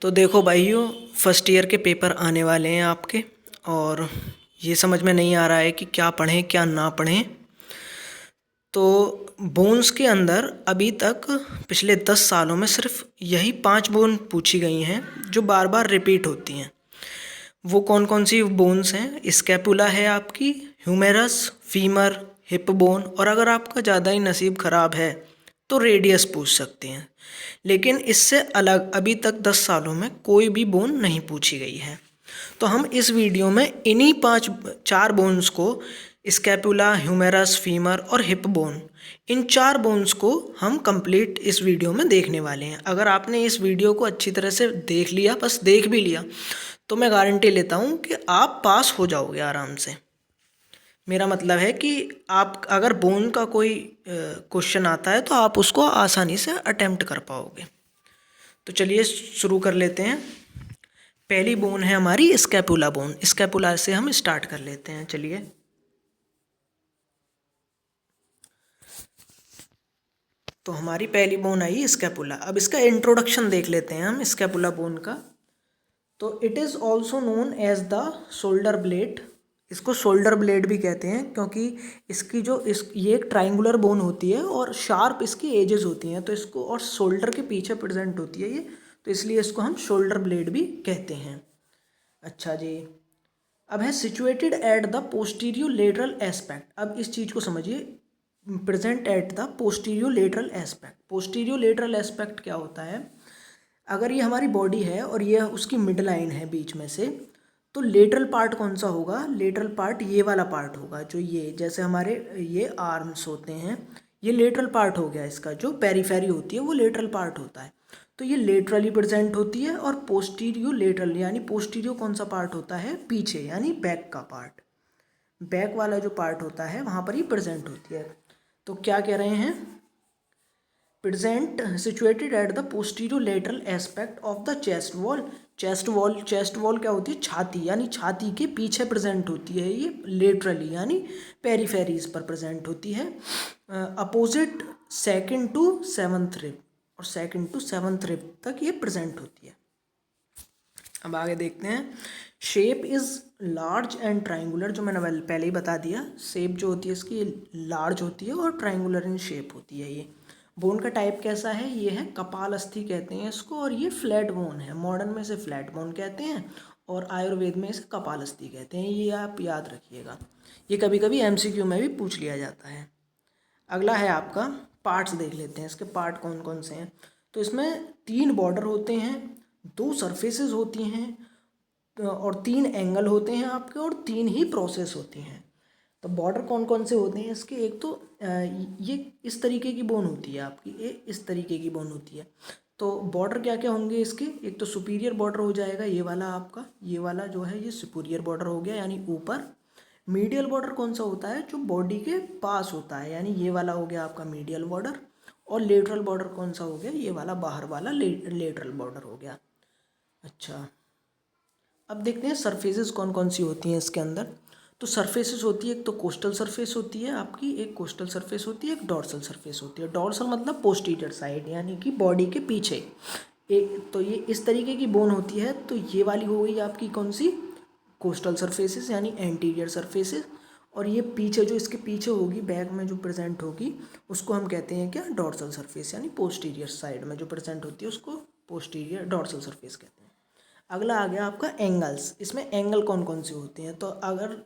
तो देखो भाइयों, फर्स्ट ईयर के पेपर आने वाले हैं आपके। और ये समझ में नहीं आ रहा है कि क्या पढ़ें क्या ना पढ़ें। तो बोन्स के अंदर अभी तक पिछले 10 सालों में सिर्फ यही 5 बोन पूछी गई हैं जो बार बार रिपीट होती हैं। वो कौन कौन सी बोन्स हैं? स्कैपुला है आपकी, ह्यूमेरस, फीमर, हिप बोन, और अगर आपका ज़्यादा ही नसीब ख़राब है तो रेडियस पूछ सकते हैं। लेकिन इससे अलग अभी तक 10 सालों में कोई भी बोन नहीं पूछी गई है। तो हम इस वीडियो में इन्हीं चार बोन्स को, स्कैपुला, ह्यूमेरस, फीमर और हिप बोन, इन चार बोन्स को हम कंप्लीट इस वीडियो में देखने वाले हैं। अगर आपने इस वीडियो को अच्छी तरह से देख लिया, बस देख भी लिया, तो मैं गारंटी लेता हूँ कि आप पास हो जाओगे आराम से। मेरा मतलब है कि आप अगर बोन का कोई क्वेश्चन आता है तो आप उसको आसानी से अटेम्प्ट कर पाओगे। तो चलिए शुरू कर लेते हैं। पहली बोन है हमारी स्कैपुला बोन। स्कैपुला से हम स्टार्ट कर लेते हैं। चलिए, तो हमारी पहली बोन आई स्कैपुला। अब इसका इंट्रोडक्शन देख लेते हैं हम स्कैपुला बोन का। तो it is also known as the shoulder blade. इसको शोल्डर ब्लेड भी कहते हैं क्योंकि इसकी जो ये एक ट्राइंगुलर बोन होती है और शार्प इसकी एजेस होती हैं, तो इसको, और शोल्डर के पीछे प्रेजेंट होती है ये, तो इसलिए इसको हम शोल्डर ब्लेड भी कहते हैं। अच्छा जी, अब है situated at the posterior lateral aspect. अब इस चीज़ को समझिए, present at the posterior lateral aspect. Posterior lateral aspect क्या होता है? अगर ये हमारी बॉडी है और ये उसकी मिड लाइन है बीच में से, तो लेटरल पार्ट कौन सा होगा? लेटरल पार्ट ये वाला पार्ट होगा, जो ये, जैसे हमारे ये आर्म्स होते हैं, ये लेटरल पार्ट हो गया। इसका जो पेरीफेरी होती है वो लेटरल पार्ट होता है। तो ये लेटरली प्रेजेंट होती है। और पोस्टीरियो लेटरल, यानी पोस्टीरियो कौन सा पार्ट होता है? पीछे, यानी बैक का पार्ट, बैक वाला जो पार्ट होता है वहाँ पर ही प्रेजेंट होती है। तो क्या कह रहे हैं? Present situated at the posterior lateral aspect of the chest wall. Chest wall क्या होती है? छाती, यानी छाती के पीछे प्रेजेंट होती है ये लेटरली, यानी पेरीफेरीज पर प्रेजेंट होती है। Opposite second to seventh rib, और सेकंड टू सेवंथ रिब तक ये प्रेजेंट होती है। अब आगे देखते हैं। Shape is large and triangular, जो मैंने पहले ही बता दिया। शेप जो होती है इसकी लार्ज होती है और ट्राइंगुलर इन शेप होती है। ये बोन का टाइप कैसा है? ये है कपालस्थी कहते हैं इसको, और ये फ्लैट बोन है। मॉडर्न में इसे फ्लैट बोन कहते हैं और आयुर्वेद में इसे कपालस्थी कहते हैं। ये आप याद रखिएगा, ये कभी कभी एमसीक्यू में भी पूछ लिया जाता है। अगला है आपका पार्ट्स। देख लेते हैं इसके पार्ट कौन कौन से हैं। तो इसमें 3 बॉर्डर होते हैं, 2 सरफेसेस होती हैं, और 3 एंगल होते हैं आपके, और 3 ही प्रोसेस होती हैं। तो बॉर्डर कौन कौन से होते हैं इसके? एक तो ये इस तरीके की बोन होती है आपकी, ये इस तरीके की बोन होती है। तो बॉर्डर क्या क्या होंगे इसके? एक तो सुपीरियर बॉर्डर हो जाएगा, ये वाला आपका, ये वाला जो है ये सुपीरियर बॉर्डर हो गया, यानी ऊपर। मीडियल बॉर्डर कौन सा होता है? जो बॉडी के पास होता है, यानी ये वाला हो गया आपका मीडियल बॉर्डर। और लेटरल बॉर्डर कौन सा हो गया? ये वाला बाहर वाला लेटरल बॉर्डर हो गया। अच्छा, अब देखते हैं सरफेसेस कौन कौन सी होती हैं इसके अंदर। तो सरफेसेस होती है, एक तो कोस्टल सरफेस होती है आपकी, एक कोस्टल सरफेस होती है, एक डॉर्सल सरफेस होती है। डॉर्सल मतलब पोस्टीरियर साइड, यानी कि बॉडी के पीछे। एक तो ये इस तरीके की बोन होती है, तो ये वाली हो गई आपकी कौन सी? कोस्टल सरफेसेस, यानी एंटीरियर सरफेसेस। और ये पीछे, जो इसके पीछे होगी, बैक में जो प्रेजेंट होगी, उसको हम कहते हैं क्या? डॉर्सल सरफेस, यानी पोस्टीरियर साइड में जो प्रेजेंट होती है उसको पोस्टीरियर डॉर्सल सरफेस कहते हैं। अगला आ गया आपका एंगल्स। इसमें एंगल कौन कौन से होते हैं? तो अगर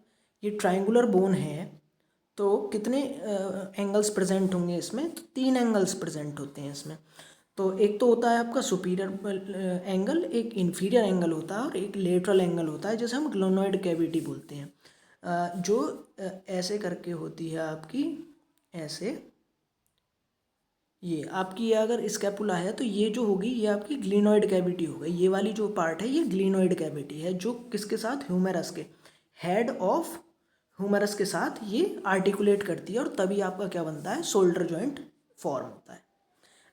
ये ट्राइंगुलर बोन है तो कितने एंगल्स प्रेजेंट होंगे इसमें? तो 3 एंगल्स प्रेजेंट होते हैं इसमें। तो एक तो होता है आपका सुपीरियर एंगल, एक इन्फीरियर एंगल होता है, और एक लेटरल एंगल होता है, जैसे हम ग्लोनॉइड कैविटी बोलते हैं। जो ऐसे करके होती है आपकी, ऐसे। ये आपकी, ये अगर स्कैपुला है तो ये जो होगी ये आपकी ग्लिनॉइड कैविटी हो गई। ये वाली जो पार्ट है ये ग्लिनॉइड कैविटी है, जो किसके साथ? ह्यूमेरस के, हेड ऑफ ह्यूमेरस के साथ ये आर्टिकुलेट करती है, और तभी आपका क्या बनता है? शोल्डर जॉइंट फॉर्म होता है।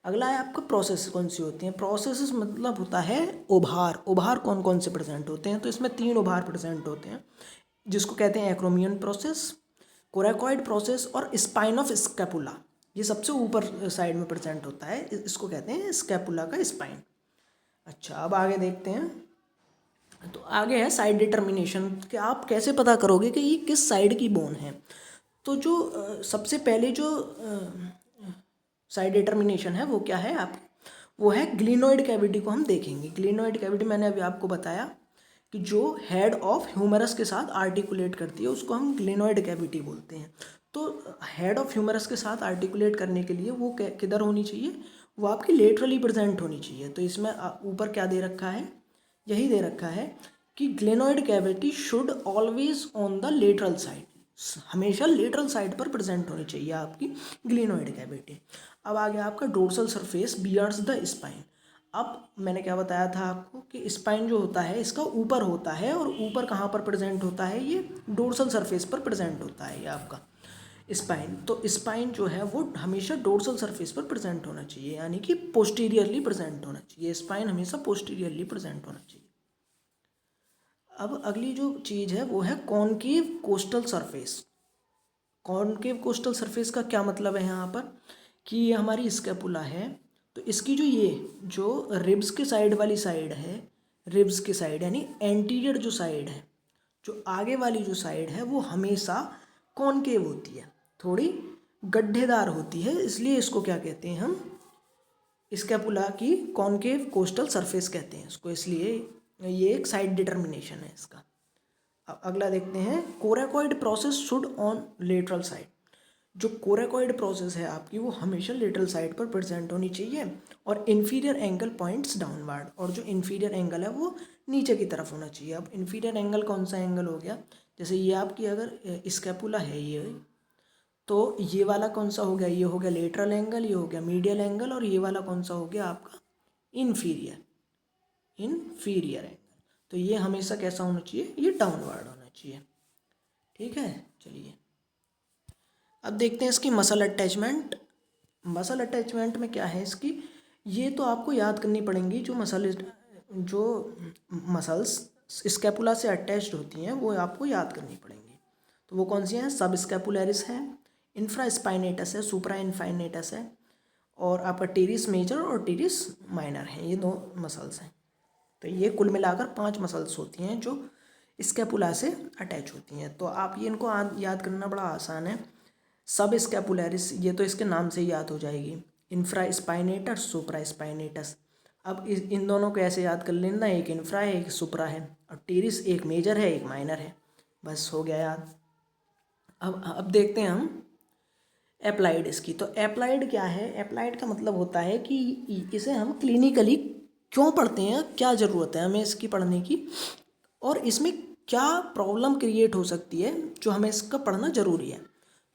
अगला है आपका प्रोसेस कौन सी होती हैं। प्रोसेस मतलब होता है उभार। उभार कौन कौन से प्रेजेंट होते हैं? तो इसमें 3 उभार प्रेजेंट होते हैं, जिसको कहते हैं एक्रोमियन प्रोसेस, कोराकॉइड प्रोसेस, और स्पाइन ऑफ स्कैपुला। ये सबसे ऊपर साइड में प्रेजेंट होता है, इसको कहते हैं स्कैपुला का स्पाइन। अच्छा, अब आगे देखते हैं। तो आगे है साइड डिटर्मिनेशन, कि आप कैसे पता करोगे कि ये किस साइड की बोन है। तो जो सबसे पहले जो साइड डिटर्मिनेशन है वो क्या है आप, वो है ग्लिनोइड कैविटी को हम देखेंगे। ग्लिनोइड कैविटी मैंने अभी आपको बताया कि जो हेड ऑफ ह्यूमरस के साथ आर्टिकुलेट करती है उसको हम ग्लिनोइड कैविटी बोलते हैं। तो हेड ऑफ ह्यूमरस के साथ आर्टिकुलेट करने के लिए वो किधर होनी चाहिए, वो आपकी लेटरली प्रेजेंट होनी चाहिए। तो इसमें ऊपर क्या दे रखा है, यही दे रखा है कि glenoid cavity should always on the lateral side, हमेशा लेटरल साइड पर प्रेजेंट होनी चाहिए आपकी ग्लिनोइड कैविटी। अब आ गया आपका dorsal surface beards the spine. अब मैंने क्या बताया था आपको कि स्पाइन जो होता है इसका ऊपर होता है, और ऊपर कहाँ पर प्रेजेंट होता है, ये डोर्सल सरफेस पर प्रेजेंट होता है ये आपका स्पाइन। तो स्पाइन जो है वो हमेशा डोर्सल सरफेस पर प्रेजेंट होना चाहिए, यानी कि पोस्टीरियरली प्रेजेंट होना चाहिए। स्पाइन हमेशा पोस्टीरियरली प्रेजेंट होना चाहिए। अब अगली जो चीज़ है वो है concave coastal surface. Concave coastal surface का क्या मतलब है यहाँ पर, कि ये हमारी स्कैपुला है, तो इसकी जो ये जो रिब्स के साइड वाली साइड है, रिब्स के साइड यानी एंटीरियर जो साइड है, जो आगे वाली जो साइड है वो हमेशा कॉनकेव होती है, थोड़ी गड्ढेदार होती है, इसलिए इसको क्या कहते हैं हम, स्कैपुला की कॉनकेव कोस्टल सरफेस कहते हैं इसको, इसलिए ये एक साइड डिटर्मिनेशन है इसका। अब अगला देखते हैं, coracoid process should on lateral side. जो कोरेकॉइड प्रोसेस है आपकी वो हमेशा लेटरल साइड पर प्रेजेंट होनी चाहिए, और इन्फीरियर एंगल पॉइंट्स डाउनवर्ड, और जो इन्फीरियर एंगल है वो नीचे की तरफ होना चाहिए। अब इन्फीरियर एंगल कौन सा एंगल हो गया, जैसे ये आपकी अगर स्कैपुला है ये, तो ये वाला कौन सा हो गया, ये हो गया लेटरल एंगल, ये हो गया मीडियल एंगल, और ये वाला कौन सा हो गया आपका इन्फीरियर एंगल। तो ये हमेशा कैसा होना चाहिए, ये डाउनवर्ड होना चाहिए। ठीक है, चलिए अब देखते हैं इसकी मसल अटैचमेंट। मसल अटैचमेंट में क्या है इसकी, ये तो आपको याद करनी पड़ेंगी, जो मसल्स स्कैपुला से अटैच्ड होती हैं वो आपको याद करनी पड़ेंगी। तो वो कौन सी हैं, सब स्कैपुलरिस है, इंफ्रा स्पाइनेटस है, सुप्रा इनफाइनेटस है, और आपका टीरिस मेजर और टीरिस माइनर है, ये दो मसल्स हैं। तो ये कुल मिलाकर 5 मसल्स होती हैं जो स्कैपुला से अटैच होती हैं। तो आप ये इनको याद करना बड़ा आसान है। सब स्कैपुलरिस, ये तो इसके नाम से ही याद हो जाएगी, इंफ्रा स्पाइनेटस सुप्रा स्पाइनेटस। अब इन दोनों को ऐसे याद कर लेना, एक इंफ्रा है एक सुप्रा है, और टीरिस एक मेजर है एक माइनर है, बस हो गया याद। अब देखते हैं हम एप्लाइड इसकी। तो एप्लाइड क्या है, एप्लाइड का मतलब होता है कि इसे हम क्लिनिकली क्यों पढ़ते हैं, क्या ज़रूरत है हमें इसकी पढ़ने की, और इसमें क्या प्रॉब्लम क्रिएट हो सकती है जो हमें इसका पढ़ना ज़रूरी है।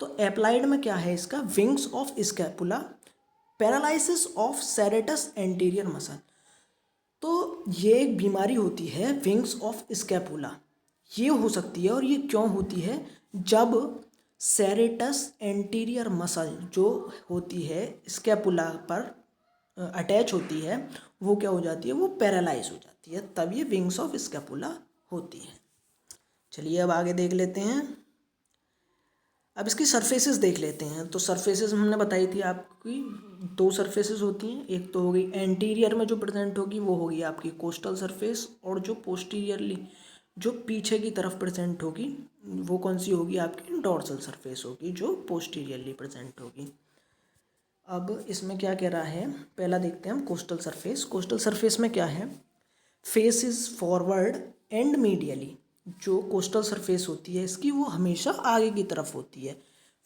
तो एप्लाइड में क्या है इसका, wings of scapula, paralysis of serratus anterior muscle. तो ये एक बीमारी होती है विंग्स ऑफ स्कैपुला, ये हो सकती है, और ये क्यों होती है, जब सेरेटस एंटीरियर मसल जो होती है स्कैपुला पर अटैच होती है, वो क्या हो जाती है, वो पैरालाइज हो जाती है, तब ये विंग्स ऑफ स्कैपुला होती है। चलिए अब आगे देख लेते हैं। अब इसकी सरफेसेस देख लेते हैं। तो सरफेसेस हमने बताई थी आपकी, 2 सरफेसेस होती हैं, एक तो हो गई एंटीरियर में जो प्रेजेंट होगी वो होगी आपकी कोस्टल सरफेस, और जो पोस्टीरियरली जो पीछे की तरफ प्रेजेंट होगी वो कौन सी होगी, आपकी डॉर्सल सरफेस होगी जो पोस्टीरियरली प्रेजेंट होगी। अब इसमें क्या कह रहा है, पहला देखते हैं हम कोस्टल सरफेस। कोस्टल सरफेस में क्या है, face is forward and medially. जो कोस्टल सरफेस होती है इसकी वो हमेशा आगे की तरफ होती है,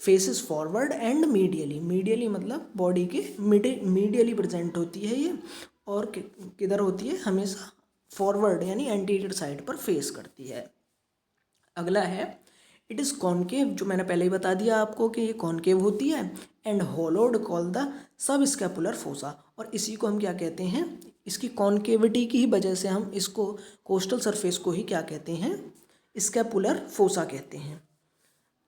face is forward and medially. Medially मतलब बॉडी के मीडियली प्रेजेंट होती है ये, और किधर होती है, हमेशा फॉरवर्ड यानी एंटीरियर साइड पर फेस करती है। अगला है इट इज़ कॉनकेव, जो मैंने पहले ही बता दिया आपको कि ये कॉनकेव होती है, and होलोड call the sub scapular fossa. और इसी को हम क्या कहते हैं, इसकी कॉनकेविटी की ही वजह से हम इसको कोस्टल सरफेस को ही क्या कहते हैं, स्कैपुलर फोसा कहते हैं।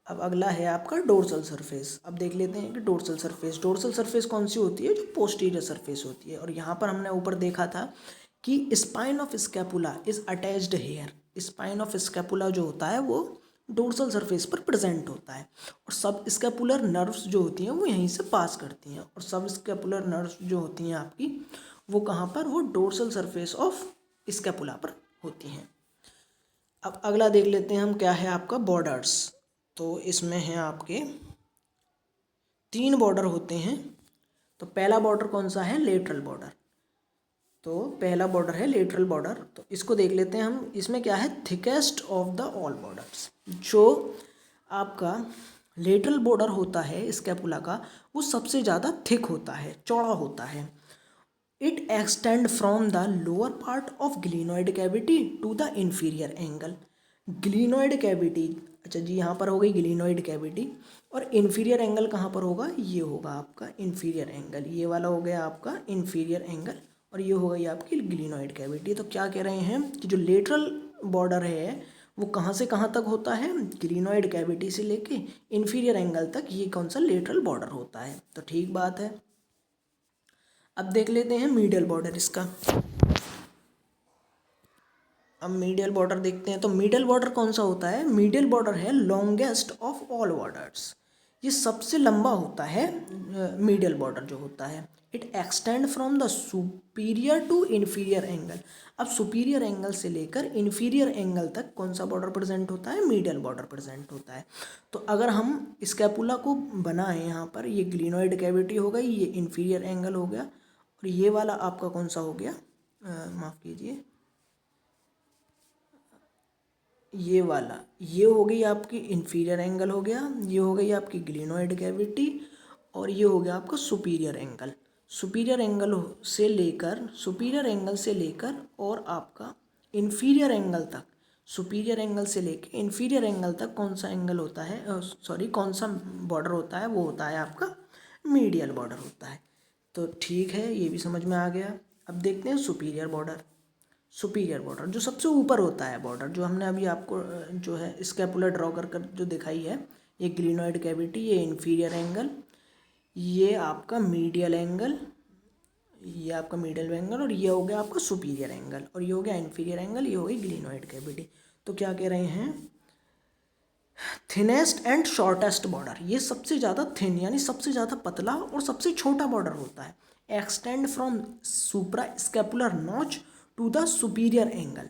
अब अगला है आपका डोर्सल सरफेस। अब देख लेते हैं कि डोर्सल सरफेस कौन सी होती है, जो पोस्टीरियर सरफेस होती है। और यहाँ पर हमने ऊपर देखा था कि spine of scapula is attached here. Spine of scapula जो होता है वो डोर्सल सरफेस पर प्रेजेंट होता है, और सब स्कैपुलर नर्व्स जो होती हैं वो यहीं से पास करती हैं, और सब स्कैपुलर नर्व्स जो होती हैं आपकी वो कहाँ पर, वो डोर्सल सरफेस ऑफ स्कैपुला पर होती हैं। अब अगला देख लेते हैं हम, क्या है आपका बॉर्डर्स। तो इसमें है आपके 3 बॉर्डर होते हैं। तो पहला बॉर्डर कौन सा है, लेटरल बॉर्डर। तो पहला बॉर्डर है लेटरल बॉर्डर, तो इसको देख लेते हैं हम। इसमें क्या है, thickest of the all borders. जो आपका लेटरल बॉर्डर होता है स्कैपुला का, वो सबसे ज़्यादा थिक होता है, चौड़ा होता है। It extend from the lower part of glenoid cavity to the inferior angle. Glenoid cavity, अच्छा जी, यहाँ पर हो गई ग्लिनोइड कैविटी, और इन्फीरियर एंगल कहाँ पर होगा, ये होगा आपका इन्फीरियर एंगल। ये वाला हो गया आपका इन्फीरियर एंगल, और ये हो गई आपकी ग्लिनोइड कैविटी। तो क्या कह रहे हैं कि जो लेटरल बॉर्डर है वो कहाँ से कहाँ तक होता है, ग्लिनोइड कैविटी से लेके इन्फीरियर एंगल तक, ये कौन सा लेटरल बॉर्डर होता है। तो ठीक बात है। अब देख लेते हैं मीडियल बॉर्डर इसका। अब मीडियल बॉर्डर देखते हैं। तो मीडियल बॉर्डर कौन सा होता है, मीडियल बॉर्डर है लॉन्गेस्ट ऑफ ऑल बॉर्डर्स। ये सबसे लंबा होता है मीडियल बॉर्डर जो होता है। It extend from the superior to inferior angle. अब सुपीरियर एंगल से लेकर इन्फीरियर एंगल तक कौन सा बॉर्डर प्रेजेंट होता है, मीडियल बॉर्डर प्रेजेंट होता है। तो अगर हम स्कैपुला को बनाएं, यहाँ पर ये ग्लिनोइड कैविटी हो गई, ये इन्फीरियर एंगल हो गया, और ये वाला आपका कौन सा हो गया, माफ़ कीजिए, ये वाला, ये हो गई आपकी इन्फीरियर एंगल हो गया, ये हो गई आपकी ग्लिनोइड कैविटी, और ये हो गया आपका सुपीरियर एंगल। सुपीरियर एंगल से लेकर और आपका इन्फीरियर एंगल तक, सुपीरियर एंगल से लेकर इन्फीरियर एंगल तक कौन सा एंगल होता है, कौन सा बॉर्डर होता है, वो होता है आपका मीडियल बॉर्डर होता है। तो ठीक है, ये भी समझ में आ गया। अब देखते हैं सुपीरियर बॉर्डर। सुपीरियर बॉर्डर जो सबसे ऊपर होता है बॉर्डर, जो हमने अभी आपको जो है स्कैपुला ड्रॉ कर कर जो दिखाई है, ये ग्लिनोइड कैविटी, ये इन्फीरियर एंगल, ये आपका मीडियल एंगल, ये आपका मीडियल एंगल, और ये हो गया आपका सुपीरियर एंगल, और ये हो गया इन्फीरियर एंगल, ये हो गई ग्लिनोइड कैविटी। तो क्या कह रहे हैं, थिनेस्ट एंड शॉर्टेस्ट बॉर्डर, ये सबसे ज़्यादा थिन यानी सबसे ज़्यादा पतला और सबसे छोटा बॉर्डर होता है। Extend from suprascapular notch to the superior angle.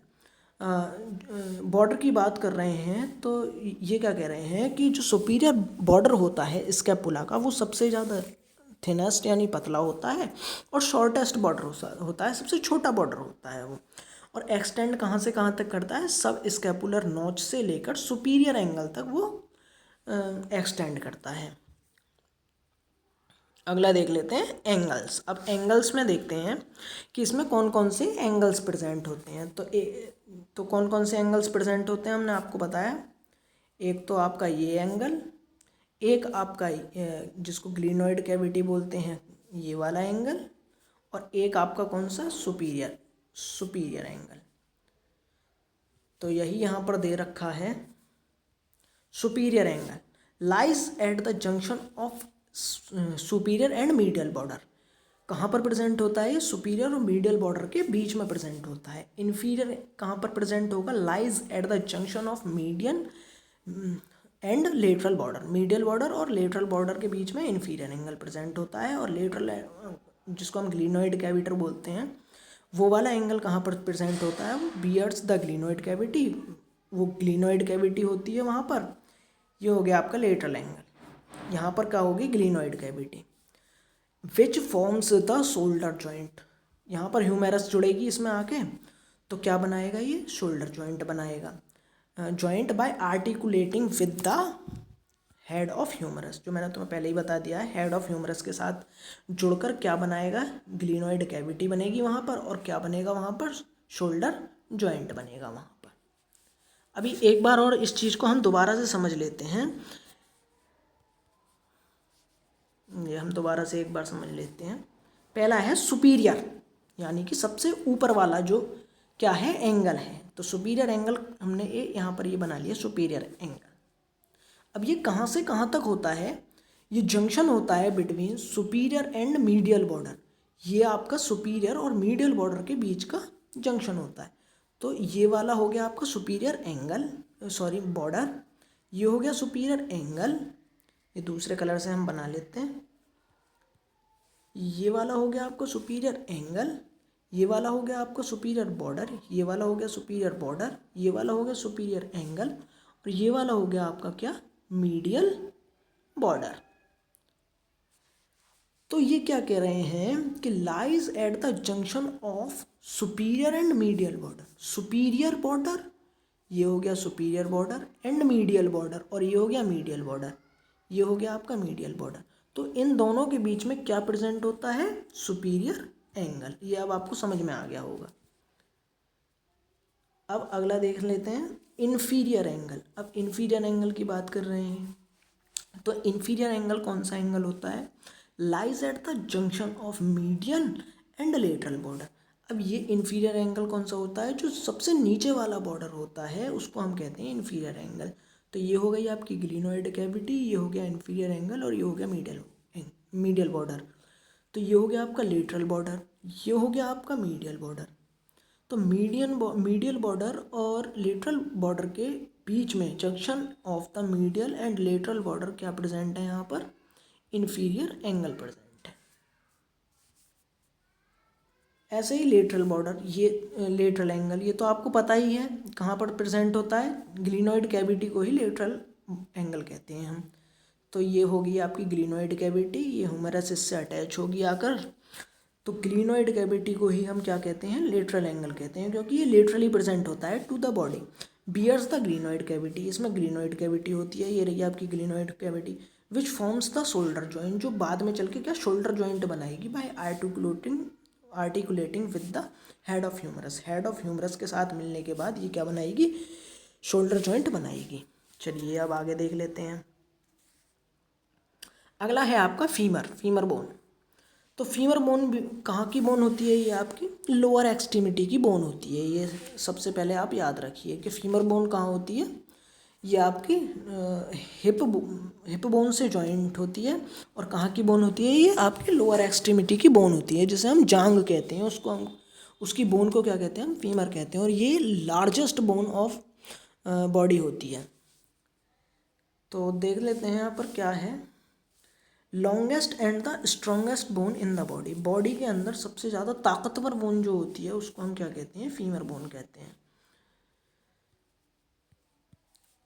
Border की बात कर रहे हैं, तो ये क्या कह रहे हैं कि जो सुपीरियर बॉर्डर होता है स्कैपुला का, वो सबसे ज़्यादा थिनेस्ट यानी पतला होता है, और शॉर्टेस्ट बॉर्डर होता है, सबसे छोटा बॉर्डर होता है वो। और एक्सटेंड कहाँ से कहाँ तक करता है, सब स्कैपुलर नॉच से लेकर सुपीरियर एंगल तक वो एक्सटेंड करता है। अगला देख लेते हैं एंगल्स। अब एंगल्स में देखते हैं कि इसमें कौन कौन से एंगल्स प्रेजेंट होते हैं। तो कौन कौन से एंगल्स प्रेजेंट होते हैं हमने आपको बताया। एक तो आपका ये एंगल, एक आपका जिसको ग्लिनोइड कैविटी बोलते हैं, ये वाला एंगल, और एक आपका कौन सा, सुपीरियर एंगल। तो यही यहाँ पर दे रखा है। Superior angle lies at the junction of superior and medial border. कहाँ पर प्रेजेंट होता है, सुपीरियर और मीडियल बॉर्डर के बीच में प्रेजेंट होता है। इन्फीरियर कहाँ पर प्रेजेंट होगा, lies at the junction of median and lateral border. Medial border और लेटरल बॉर्डर के बीच में इन्फीरियर एंगल प्रेजेंट होता है। और लेटरल जिसको हम ग्लिनोइड कैविटर बोलते हैं, वो वाला एंगल कहाँ पर प्रेजेंट होता है, वो बियर्ड्स द ग्लिनोइड कैविटी, वो ग्लिनोइड कैविटी होती है वहाँ पर। ये हो गया आपका लेटरल एंगल। यहाँ पर क्या होगी, glenoid cavity. Which forms the shoulder joint, यहाँ पर ह्यूमेरस जुड़ेगी इसमें आके, तो क्या बनाएगा, ये शोल्डर जॉइंट बनाएगा। Joint by articulating with the head of humerus, जो मैंने तुम्हें पहले ही बता दिया है, हेड ऑफ ह्यूमरस के साथ जुड़कर क्या बनाएगा, ग्लिनोइड कैविटी बनेगी वहाँ पर, और क्या बनेगा वहाँ पर, शोल्डर जॉइंट बनेगा वहाँ पर। अभी एक बार और इस चीज़ को हम दोबारा से समझ लेते हैं। ये हम दोबारा से एक बार समझ लेते हैं। पहला है सुपीरियर, यानी कि सबसे ऊपर वाला जो क्या है, एंगल है। तो सुपीरियर एंगल हमने यहाँ पर ये बना लिया सुपीरियर एंगल। अब ये कहाँ से कहाँ तक होता है, ये जंक्शन होता है between superior and medial border. ये आपका सुपीरियर और मीडियल बॉर्डर के बीच का जंक्शन होता है। तो ये वाला हो गया आपका सुपीरियर एंगल, सॉरी बॉर्डर। ये हो गया सुपीरियर एंगल, ये दूसरे कलर से हम बना लेते हैं। ये वाला हो गया आपका सुपीरियर एंगल, ये वाला हो गया आपका सुपीरियर बॉर्डर, ये वाला हो गया सुपीरियर बॉर्डर, ये वाला हो गया सुपीरियर एंगल, और ये वाला हो गया आपका क्या, मीडियल बॉर्डर। तो ये क्या कह रहे हैं कि lies at the junction of superior and medial border. Superior border, ये हो गया superior border, and medial border, और ये हो गया मीडियल बॉर्डर, ये हो गया आपका मीडियल बॉर्डर। तो इन दोनों के बीच में क्या प्रेजेंट होता है, सुपीरियर एंगल। ये अब आपको समझ में आ गया होगा। अब अगला देख लेते हैं इन्फीरियर एंगल। अब इन्फीरियर एंगल की बात कर रहे हैं, तो इन्फीरियर एंगल कौन सा एंगल होता है, lies at the junction of median and lateral border. अब ये इन्फीरियर एंगल कौन सा होता है, जो सबसे नीचे वाला बॉर्डर होता है उसको हम कहते हैं इन्फीरियर एंगल। तो ये हो गई आपकी ग्लिनोइड कैविटी, ये हो गया इन्फीरियर एंगल, और ये हो गया मीडियल बॉर्डर। तो ये हो गया आपका लेटरल बॉर्डर, ये हो गया आपका मीडियल बॉर्डर। तो मीडियल बॉर्डर और लेटरल बॉर्डर के बीच में junction of the medial and lateral border क्या प्रेजेंट है, यहाँ पर इन्फीरियर एंगल प्रेजेंट है। ऐसे ही लेटरल बॉर्डर, ये लेटरल एंगल, ये तो आपको पता ही है कहाँ पर प्रेजेंट होता है, ग्लिनोइड कैविटी को ही लेटरल एंगल कहते हैं हम। तो ये होगी आपकी ग्लिनोइड कैविटी, ये ह्यूमरस इससे अटैच होगी आकर, तो ग्लिनोइड कैविटी को ही हम क्या कहते हैं, लेटरल एंगल कहते हैं, क्योंकि ये लेटरली प्रेजेंट होता है to the body bears the glenoid cavity. इसमें ग्लिनोइड कैविटी होती है, ये रही आपकी glenoid cavity, which forms the shoulder joint, जो बाद में चल के क्या शोल्डर जॉइंट बनाएगी by articulating with the head of humerus. Head of humerus के साथ मिलने के बाद ये क्या बनाएगी, शोल्डर जॉइंट बनाएगी। चलिए अब आगे देख लेते हैं। अगला है आपका फीमर बोन। तो फीमर बोन कहाँ की बोन होती है, ये आपकी लोअर एक्सट्रीमिटी की बोन होती है। ये सबसे पहले आप याद रखिए कि फीमर बोन कहाँ होती है, ये आपकी हिप बोन से जॉइंट होती है। और कहाँ की बोन होती है, ये आपके लोअर एक्सट्रीमिटी की बोन होती है, जिसे हम जांग कहते हैं, उसको हम उसकी बोन को क्या कहते हैं, हम फीमर कहते हैं। और ये लार्जेस्ट बोन ऑफ बॉडी होती है। तो देख लेते हैं यहाँ पर क्या है, longest and the strongest bone in the body. Body के अंदर सबसे ज़्यादा ताकतवर बोन जो होती है उसको हम क्या कहते हैं, फीमर बोन कहते हैं।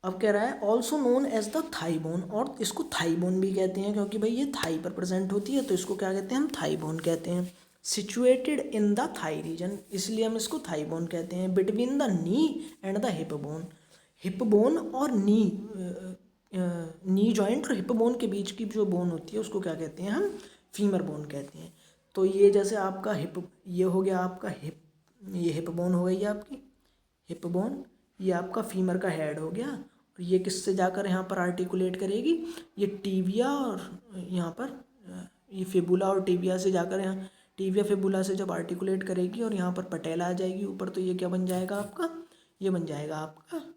अब कह रहा है also known as the thigh bone, और इसको थाई बोन भी कहते हैं, क्योंकि भाई ये थाई पर प्रेजेंट होती है, तो इसको क्या कहते हैं, हम थाई बोन कहते हैं। Situated in the thigh region, इसलिए हम इसको थाई बोन कहते हैं। Between the knee and the hip bone, hip bone और नी जॉइंट और हिप बोन के बीच की जो बोन होती है उसको क्या कहते हैं, हम फीमर बोन कहते हैं। तो ये जैसे आपका हिप, ये हो गया आपका हिप, ये हिप बोन हो गई आपकी हिप बोन, ये आपका फीमर का हेड हो गया, और ये किससे जाकर यहाँ पर आर्टिकुलेट करेगी, ये टीबिया और यहाँ पर ये फिबुला और टीबिया से जाकर यहाँ टीबिया फिबुला से जब आर्टिकुलेट करेगी और यहाँ पर पटेला आ जाएगी ऊपर, तो ये क्या बन जाएगा आपका, ये बन जाएगा आपका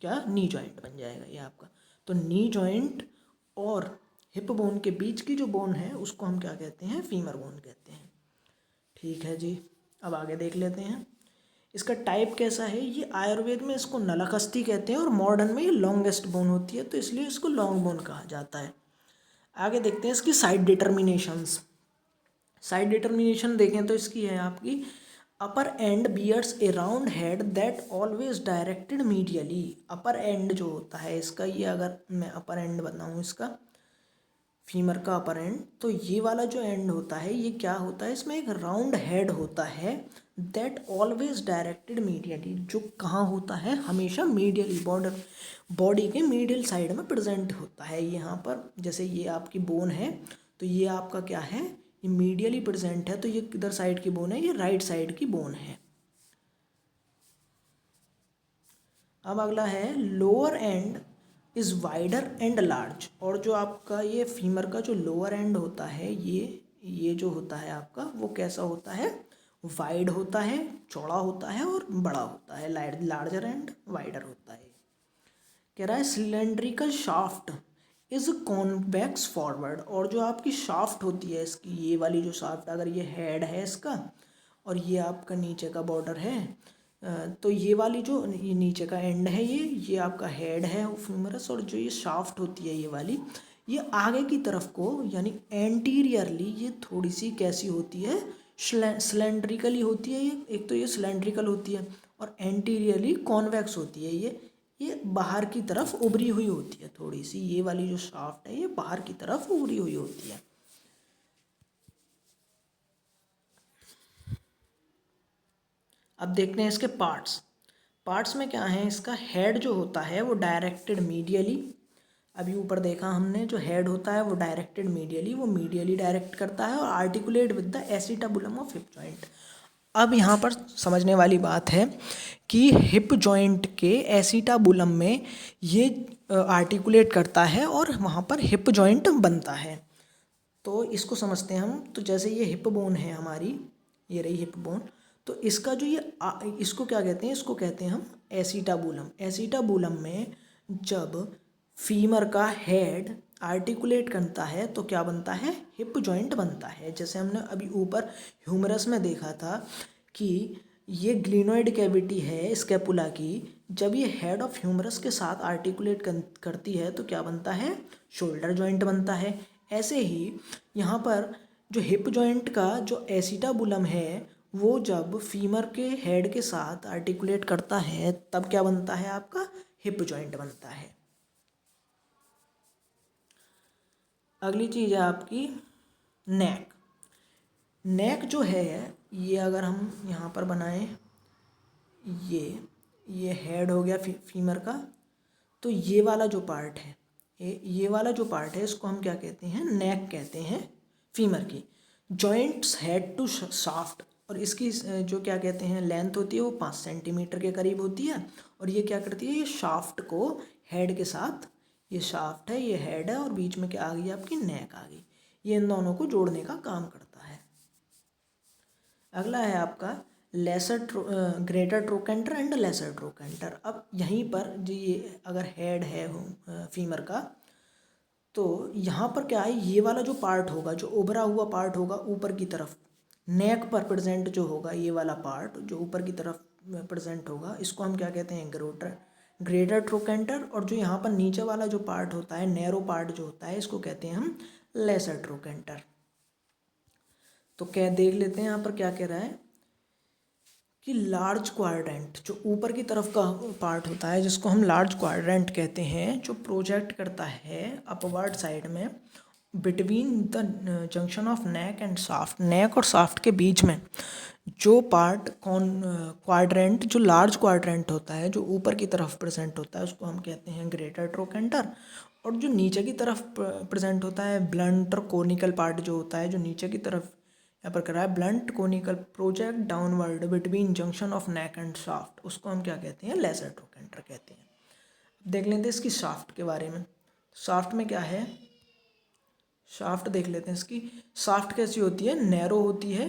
क्या, नी जॉइंट बन जाएगा ये आपका। तो नी जॉइंट और हिप बोन के बीच की जो बोन है उसको हम क्या कहते हैं, फीमर बोन कहते हैं। ठीक है जी, अब आगे देख लेते हैं। इसका टाइप कैसा है, ये आयुर्वेद में इसको नलकस्ती कहते हैं, और मॉडर्न में ये लॉन्गेस्ट बोन होती है, तो इसलिए इसको लॉन्ग बोन कहा जाता है। आगे देखते हैं इसकी साइड डिटर्मिनेशंस। साइड डिटर्मिनेशन देखें तो इसकी है आपकी, upper end bears a round head that always directed medially. Upper end जो होता है इसका, ये अगर मैं अपर एंड बताऊँ इसका, फीमर का अपर एंड, तो ये वाला जो एंड होता है ये क्या होता है, इसमें एक राउंड हेड होता है, दैट ऑलवेज डायरेक्टेड मीडियली, जो कहाँ होता है, हमेशा मीडियली, बॉडी के मीडियल साइड में प्रेजेंट होता है। यहाँ पर जैसे ये आपकी बोन है, तो ये आपका क्या है, ये मीडियली प्रेजेंट है, तो ये किधर साइड की बोन है, ये राइट साइड की बोन है। अब अगला है lower and is wider and large, और जो आपका ये फीमर का जो लोअर एंड होता है, ये जो होता है आपका, वो कैसा होता है, वाइड होता है, चौड़ा होता है और बड़ा होता है, लार्जर एंड वाइडर होता है। कह रहा है cylindrical shaft is convex forward, और जो आपकी शाफ्ट होती है इसकी, ये वाली जो शाफ्ट, अगर ये हेड है इसका और ये आपका नीचे का बॉर्डर है, तो ये वाली जो ये नीचे का एंड है, ये आपका हेड है फ्यूमरस, और जो ये शाफ्ट होती है ये वाली, ये आगे की तरफ को यानी एंटीरियरली ये थोड़ी सी कैसी होती है, सिलेंड्रिकली होती है ये, एक तो ये सिलेंड्रिकल होती है और एंटीरियरली कॉन्वेक्स होती है। ये बाहर की तरफ उभरी हुई होती है थोड़ी सी, ये वाली जो शाफ्ट है ये बाहर की तरफ उभरी हुई होती है। अब देखते हैं इसके पार्ट्स में क्या है। इसका हेड जो होता है वो डायरेक्टेड मीडियली, अभी ऊपर देखा हमने, जो हेड होता है वो डायरेक्टेड मीडियली, वो मीडियली डायरेक्ट करता है और articulate with the acetabulum of hip joint. अब यहाँ पर समझने वाली बात है कि हिप जॉइंट के एसिटाबुलम में ये आर्टिकुलेट करता है और वहाँ पर हिप जॉइंट बनता है। तो इसको समझते हैं हम। तो जैसे ये हिप बोन है हमारी, ये रही हिप बोन, तो इसका जो ये इसको क्या कहते हैं, इसको कहते हैं हम एसिटाबुलम। एसिटाबुलम में जब फीमर का हेड आर्टिकुलेट करता है तो क्या बनता है, हिप जॉइंट बनता है। जैसे हमने अभी ऊपर ह्यूमरस में देखा था कि ये ग्लिनोइड कैविटी है स्कैपुला की, जब ये हेड ऑफ ह्यूमरस के साथ आर्टिकुलेट करती है तो क्या बनता है, शोल्डर जॉइंट बनता है। ऐसे ही यहाँ पर जो हिप जॉइंट का जो एसिटाबुलम है वो जब फीमर के हेड के साथ आर्टिकुलेट करता है तब क्या बनता है, आपका हिप जॉइंट बनता है। अगली चीज़ है आपकी नेक। नेक जो है ये अगर हम यहाँ पर बनाएं, ये हेड हो गया फीमर का, तो ये वाला जो पार्ट है, ये वाला जो पार्ट है इसको हम क्या कहते हैं, नेक कहते हैं फीमर की। जॉइंट्स हेड टू शाफ्ट, और इसकी जो क्या कहते हैं लेंथ होती है वो 5 सेंटीमीटर के करीब होती है। और ये क्या करती है, ये शाफ्ट को हेड के साथ, ये शाफ्ट है, ये हेड है और बीच में क्या आ गई आपकी नेक आ गई, ये इन दोनों को जोड़ने का काम करता है। अगला है आपका greater trochanter and lesser trochanter. अब यहीं पर जो ये अगर हेड है फीमर का, तो यहाँ पर क्या है, ये वाला जो पार्ट होगा, जो उभरा हुआ पार्ट होगा ऊपर की तरफ, नेक पर प्रेजेंट जो होगा, ये वाला पार्ट जो ऊपर की तरफ प्रेजेंट होगा, इसको हम क्या कहते हैं, ग्रेटर ट्रोकेंटर। और जो यहाँ पर नीचे वाला जो पार्ट होता है, नैरो पार्ट जो होता है, इसको कहते हैं हम लेसर ट्रोकेंटर। तो क्या देख लेते हैं यहाँ पर क्या कह रहा है कि लार्ज क्वाड्रेंट, जो ऊपर की तरफ का पार्ट होता है जिसको हम लार्ज क्वाड्रेंट कहते हैं, जो प्रोजेक्ट करता है अपवर्ड साइड में between the junction of neck and shaft, neck और शाफ्ट के बीच में जो पार्ट क्वाड्रेंट, जो लार्ज क्वाड्रेंट होता है, जो ऊपर की तरफ प्रेजेंट होता है, उसको हम कहते हैं ग्रेटर ट्रोकेंटर। और जो नीचे की तरफ प्रेजेंट होता है, ब्लंट और कोनिकल पार्ट जो होता है, जो नीचे की तरफ यहाँ पर करा है, blunt conical project downward between junction of neck and shaft, उसको हम क्या कहते हैं, लेसर ट्रोकेंटर कहते हैं। देख लेते हैं इसकी शाफ्ट के बारे में। शाफ्ट में क्या है, शाफ्ट देख लेते हैं इसकी। शाफ्ट कैसी होती है, नैरो होती है,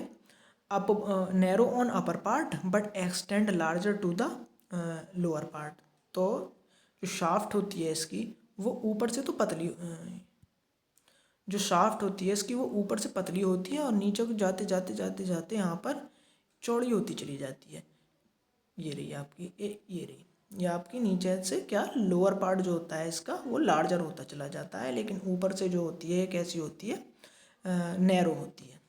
narrow on upper part but extend larger to the lower part. तो जो शाफ्ट होती है इसकी वो ऊपर से तो पतली, जो शाफ्ट होती है इसकी वो ऊपर से पतली होती है और नीचे को जाते जाते जाते जाते यहाँ पर चौड़ी होती चली जाती है। ये रही आपकी ये रही, ये आपकी नीचे से क्या लोअर पार्ट जो होता है इसका वो लार्जर होता चला जाता है, लेकिन ऊपर से जो होती है कैसी होती है, नैरो होती है।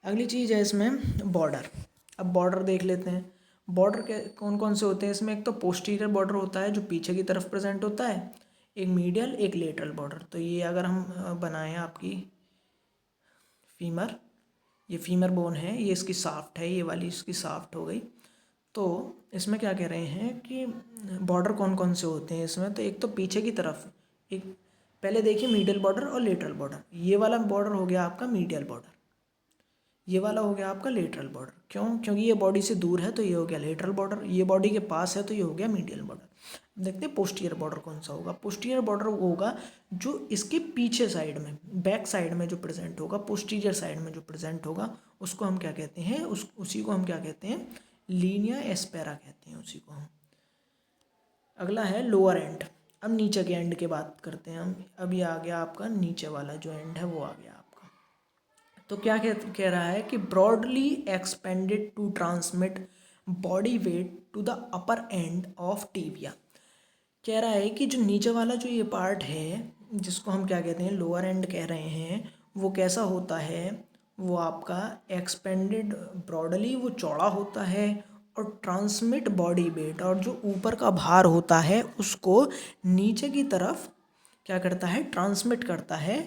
अगली चीज़ है इसमें बॉर्डर। अब बॉर्डर देख लेते हैं। बॉर्डर के कौन कौन से होते हैं इसमें, एक तो पोस्टीरियर बॉर्डर होता है जो पीछे की तरफ प्रेजेंट होता है, एक मीडियल, एक लेटरल बॉर्डर। तो ये अगर हम बनाएं आपकी फीमर, ये फीमर बोन है, ये इसकी शाफ्ट है, ये वाली इसकी शाफ्ट हो गई। तो इसमें क्या कह रहे हैं कि बॉर्डर कौन कौन से होते हैं इसमें, तो एक तो पीछे की तरफ, एक पहले देखिए मीडियल बॉर्डर और लेटरल बॉर्डर। ये वाला बॉर्डर हो गया आपका मीडियल बॉर्डर, ये वाला हो गया आपका लेटरल बॉर्डर। क्यों, क्योंकि ये बॉडी से दूर है तो ये हो गया लेटरल बॉर्डर, ये बॉडी के पास है तो ये हो गया मीडियल बॉर्डर। देखते हैं पोस्टीरियर बॉर्डर कौन सा होगा। पोस्टीरियर बॉर्डर होगा जो इसके पीछे साइड में, बैक साइड में जो प्रेजेंट होगा, पोस्टीरियर साइड में जो प्रेजेंट होगा, उसको हम क्या कहते हैं, उसी को हम क्या कहते हैं, लीनिया एस्पेरा कहते हैं उसी को हम। अगला है लोअर एंड। अब नीचे के एंड की बात करते हैं हम। अभी आ गया आपका नीचे वाला जो एंड है वो आ गया आपका। तो क्या कह रहा है कि broadly expanded to transmit body weight to the upper end of tibia. कह रहा है कि जो नीचे वाला जो ये पार्ट है जिसको हम क्या कहते हैं लोअर एंड कह रहे हैं, वो कैसा होता है, वो आपका एक्सपेंडेड ब्रॉडली, वो चौड़ा होता है और ट्रांसमिट बॉडी वेट, और जो ऊपर का भार होता है उसको नीचे की तरफ क्या करता है, ट्रांसमिट करता है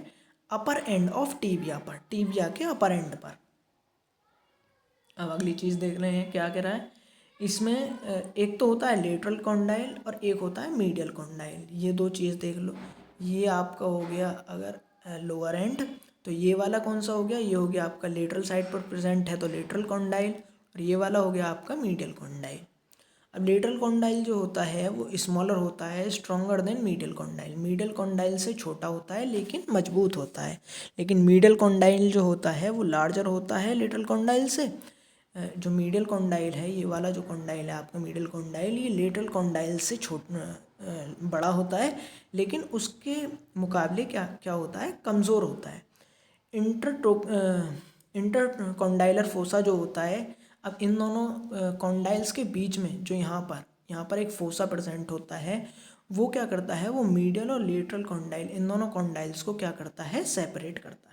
अपर एंड ऑफ टीबिया पर, टीबिया के अपर एंड पर। अब अगली चीज़ देख रहे हैं क्या कह रहा है इसमें। एक तो होता है लेटरल कॉन्डाइल और एक होता है मीडियल कॉन्डाइल। ये दो चीज़ देख लो। ये आपका हो गया अगर लोअर एंड, तो ये वाला कौन सा हो गया, ये हो गया आपका लेटरल साइड पर प्रेजेंट है तो लेटरल कॉन्डाइल, और ये वाला हो गया आपका मीडियल कॉन्डाइल। अब लेटरल कॉन्डाइल जो होता है वो स्मॉलर होता है, stronger than medial condyle. Medial condyle से छोटा होता है लेकिन मजबूत होता है, लेकिन मीडियल कॉन्डाइल जो होता है वो लार्जर होता है लेटरल कॉन्डाइल से। जो मीडियल कॉन्डाइल है, ये वाला जो कॉन्डाइल है आपका मीडियल कॉन्डाइल, ये लेटरल कॉन्डाइल से बड़ा होता है, लेकिन उसके मुकाबले क्या क्या होता है, कमज़ोर होता है। इंटर कॉन्डाइलर फोसा जो होता है, अब इन दोनों कॉन्डाइल्स के बीच में जो यहाँ पर एक फोसा प्रेजेंट होता है, वो क्या करता है, वो मीडियल और लेटरल कॉन्डाइल इन दोनों कॉन्डाइल्स को क्या करता है, सेपरेट करता है।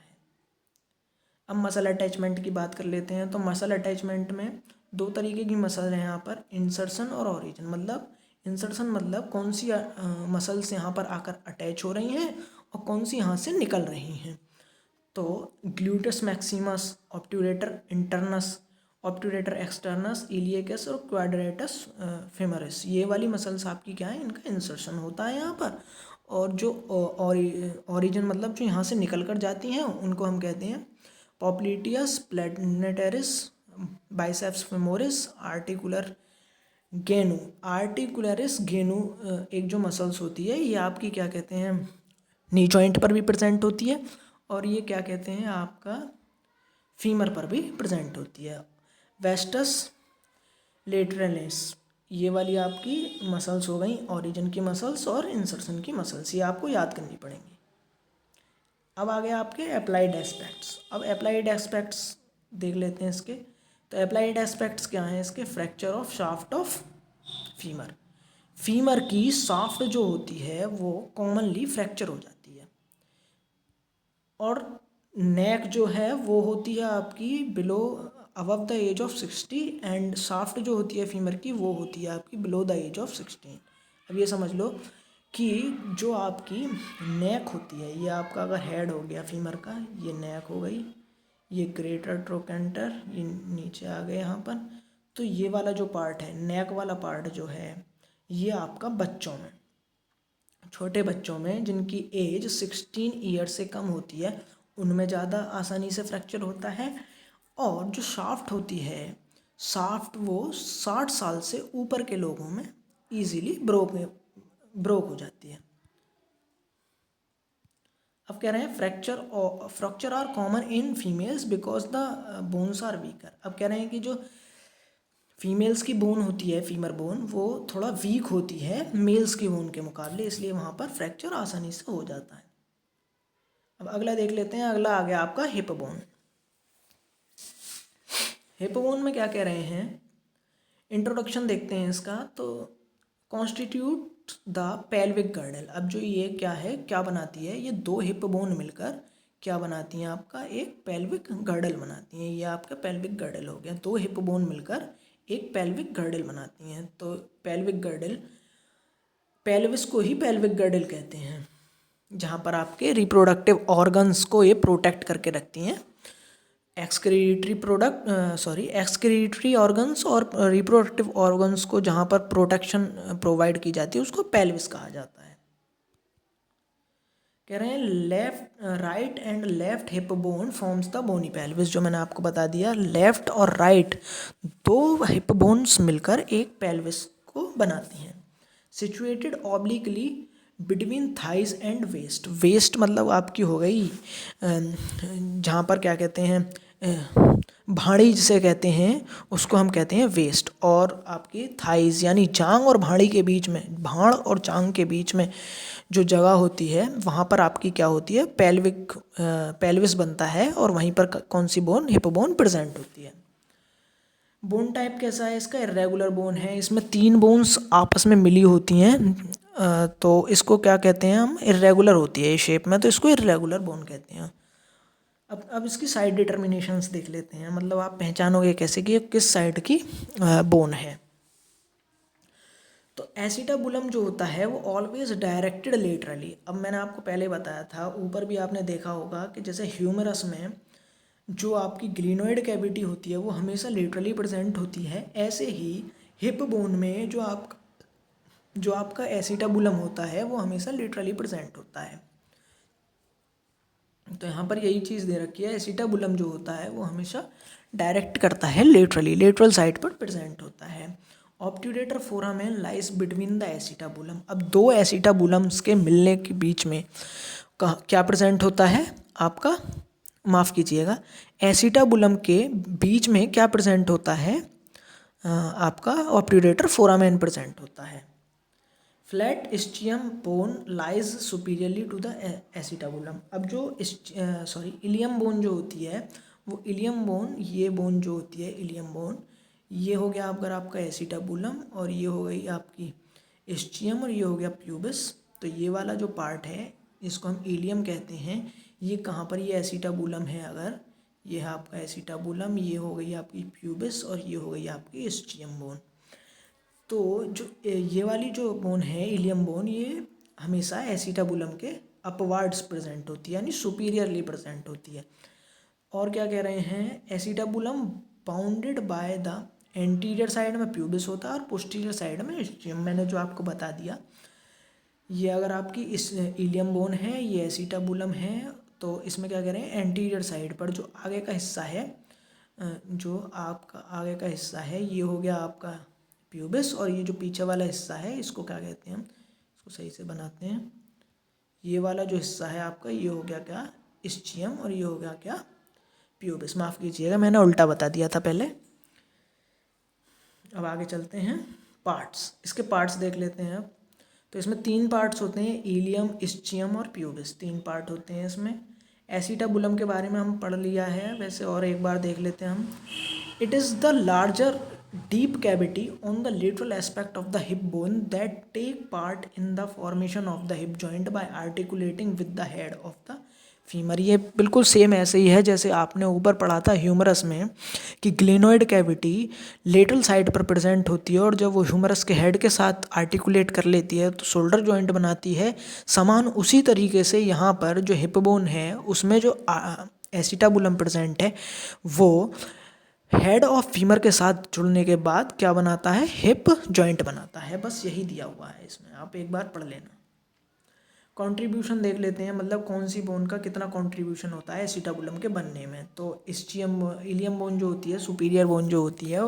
अब मसल अटैचमेंट की बात कर लेते हैं। तो मसल अटैचमेंट में दो तरीके की मसल हैं यहाँ पर, इंसर्शन और ओरिजिन। मतलब इंसर्शन मतलब कौन सी मसल्स यहाँ पर आकर अटैच हो रही हैं और कौन सी यहाँ से निकल रही हैं। तो gluteus maximus, obturator internus, obturator externus, iliacus और क्वाड्रेटस फेमरिस, ये वाली मसल्स आपकी क्या है, इनका इंसर्शन होता है यहाँ पर। और जो ओरिजिन मतलब जो यहाँ से निकल कर जाती हैं उनको हम कहते हैं popliteus plantaris, biceps femoris, articular genu. Articularis genu एक जो मसल्स होती है ये आपकी क्या कहते हैं, नी जॉइंट पर भी प्रेजेंट होती है, और ये क्या कहते हैं आपका फीमर पर भी प्रेजेंट होती है। वेस्टस लेटरलिस, ये वाली आपकी मसल्स हो गई ओरिजिन की मसल्स और इंसर्शन की मसल्स, ये आपको याद करनी पड़ेंगी। अब आ गया आपके अप्लाइड एस्पेक्ट्स। अब अप्लाइड एस्पेक्ट्स देख लेते हैं इसके। तो अप्लाइड एस्पेक्ट्स क्या हैं इसके, fracture of shaft of femur. Femur की शाफ्ट जो होती है वो कॉमनली फ्रैक्चर हो जाती है, और नेक जो है वो होती है आपकी below above the age of 60, and shaft जो होती है फीमर की वो होती है आपकी बिलो द एज ऑफ 16। अब ये समझ लो कि जो आपकी नेक होती है, ये आपका अगर हेड हो गया फीमर का, ये नेक हो गई, ये ग्रेटर ट्रोकेंटर, ये नीचे आ गए यहाँ पर। तो ये वाला जो पार्ट है, नेक वाला पार्ट जो है, ये आपका बच्चों में, छोटे बच्चों में जिनकी एज 16 ईयर से कम होती है, उनमें ज़्यादा आसानी से फ्रैक्चर होता है। और जो शाफ्ट होती है, शाफ्ट वो 60 साल से ऊपर के लोगों में ईजीली ब्रोक हो जाती है। अब कह रहे हैं fracture are common in females because the bones are weaker. अब कह रहे हैं कि जो फीमेल्स की बोन होती है, फीमर बोन, वो थोड़ा वीक होती है मेल्स की बोन के मुकाबले, इसलिए वहाँ पर फ्रैक्चर आसानी से हो जाता है। अब अगला देख लेते हैं। अगला आ गया आपका हिप बोन। हिप बोन में क्या कह रहे हैं, इंट्रोडक्शन देखते हैं इसका। तो कॉन्स्टिट्यूट द पेल्विक गर्डल। अब जो ये क्या है, क्या बनाती है, ये दो हिप बोन मिलकर क्या बनाती हैं, आपका एक पेल्विक गर्डल बनाती हैं। ये आपका पेल्विक गर्डल हो गया, दो हिप बोन मिलकर एक पेल्विक गर्डल बनाती हैं। तो पेल्विक गर्डल, पेल्विस को ही पेल्विक गर्डल कहते हैं, जहाँ पर आपके रिप्रोडक्टिव ऑर्गन्स को ये प्रोटेक्ट करके रखती हैं। एक्सक्रीटरी ऑर्गन्स और रिप्रोडक्टिव ऑर्गन्स को जहाँ पर प्रोटेक्शन प्रोवाइड की जाती है उसको पेल्विस कहा जाता है। कह रहे हैं right and left hip bone forms the bony pelvis. जो मैंने आपको बता दिया, लेफ्ट और राइट दो हिप बोन्स मिलकर एक पेल्विस को बनाती हैं। Situated obliquely between thighs and waist. Waist मतलब आपकी हो गई जहाँ पर क्या कहते हैं, भाड़ी जिसे कहते हैं उसको हम कहते हैं वेस्ट, और आपकी थाइज यानी जांग और भाड़ी के बीच में, भाड़ और जांग के बीच में जो जगह होती है वहाँ पर आपकी क्या होती है, पेल्विस बनता है, और वहीं पर कौन सी बोन, हिप बोन प्रेजेंट होती है। बोन टाइप कैसा है इसका, इर्रेगुलर बोन है। इसमें 3 बोन्स आपस में मिली होती हैं, तो इसको क्या कहते हैं हम, इर्रेगुलर होती है ये शेप में, तो इसको इर्रेगुलर बोन कहते हैं। अब इसकी साइड डिटर्मिनेशंस देख लेते हैं, मतलब आप पहचानोगे कैसे कि ये किस साइड की बोन है। तो एसिटाबुलम जो होता है वो ऑलवेज डायरेक्टेड लेटरली। अब मैंने आपको पहले बताया था, ऊपर भी आपने देखा होगा कि जैसे ह्यूमरस में जो आपकी ग्लिनोइड कैविटी होती है वो हमेशा लेटरली प्रेजेंट होती है, ऐसे ही हिप बोन में जो आपका एसिटाबुलम होता है वो हमेशा लेटरली प्रेजेंट होता है। तो यहाँ पर यही चीज़ दे रखी है, एसिटाबुलम जो होता है वो हमेशा डायरेक्ट करता है लेटरली, लेटरल साइड पर प्रेजेंट होता है। Obturator foramen lies between the acetabulum. अब दो एसिटाबुलम्स के मिलने के बीच में क्या प्रेजेंट होता है आपका, माफ़ कीजिएगा, एसिटाबुलम के बीच में क्या प्रेजेंट होता है आपका ऑब्ट्यूरेटर फोरामेन प्रेजेंट होता है। Flat ischium bone lies superiorly to the acetabulum. अब जो इलियम बोन जो होती है वो इलियम बोन, ये बोन जो होती है इलियम बोन, ये हो गया अगर आपका एसिटाबुलम, और ये हो गई आपकी इस्चियम, और ये हो गया प्यूबिस। तो ये वाला जो पार्ट है इसको हम इलियम कहते हैं। ये कहाँ पर, ये एसिटाबुलम है, अगर ये है आपका एसिटाबुलम, ये हो गई आपकी प्यूबिस, और ये हो गई आपकी इस्चियम बोन। तो जो ये वाली जो बोन है इलियम बोन, ये हमेशा एसिटाबुलम के अपवार्ड्स प्रेजेंट होती है, यानी सुपीरियरली प्रेजेंट होती है। और क्या कह रहे हैं, acetabulum bounded by the anterior side में प्यूबिस होता है और पोस्टीरियर साइड में इस्चियम। मैंने जो आपको बता दिया, ये अगर आपकी इस इलियम बोन है, ये एसिटाबुलम है, तो इसमें क्या कह रहे हैं, एंटीरियर साइड पर जो आगे का हिस्सा है, जो आपका आगे का हिस्सा है, ये हो गया आपका प्यूबिस, और ये जो पीछे वाला हिस्सा है इसको क्या कहते हैं हम, इसको सही से बनाते हैं, ये वाला जो हिस्सा है आपका, ये हो गया क्या, इस्चियम, और ये हो गया क्या, प्यूबिस। माफ़ कीजिएगा, मैंने उल्टा बता दिया था पहले। अब आगे चलते हैं, पार्ट्स, इसके पार्ट्स देख लेते हैं अब। तो इसमें 3 पार्ट्स होते हैं, इलियम, इस्चियम और प्यूबिस, 3 पार्ट होते हैं इसमें। एसिटाबुलम के बारे में हम पढ़ लिया है वैसे, और एक बार देख लेते हैं हम। It is the larger deep cavity on the lateral aspect of the hip bone that take part in the formation of the hip joint by articulating with the head of the femur। ये बिल्कुल same ऐसे ही है जैसे आपने ऊपर पढ़ा था humerus में कि ग्लिनोइड कैविटी लेटरल साइड पर प्रेजेंट होती है, और जब वो ह्यूमरस के हेड के साथ आर्टिकुलेट कर लेती है तो शोल्डर जॉइंट बनाती है। समान उसी तरीके से यहाँ पर जो हिप बोन है उसमें जो एसिटाबुलम प्रेजेंट है वो हेड ऑफ फीमर के साथ जुड़ने के बाद क्या बनाता है, हिप जॉइंट बनाता है। बस यही दिया हुआ है इसमें, आप एक बार पढ़ लेना। कंट्रीब्यूशन देख लेते हैं, मतलब कौन सी बोन का कितना कंट्रीब्यूशन होता है एसिटाबुलम के बनने में। तो इस्चियम इलियम बोन जो होती है, सुपीरियर बोन जो होती है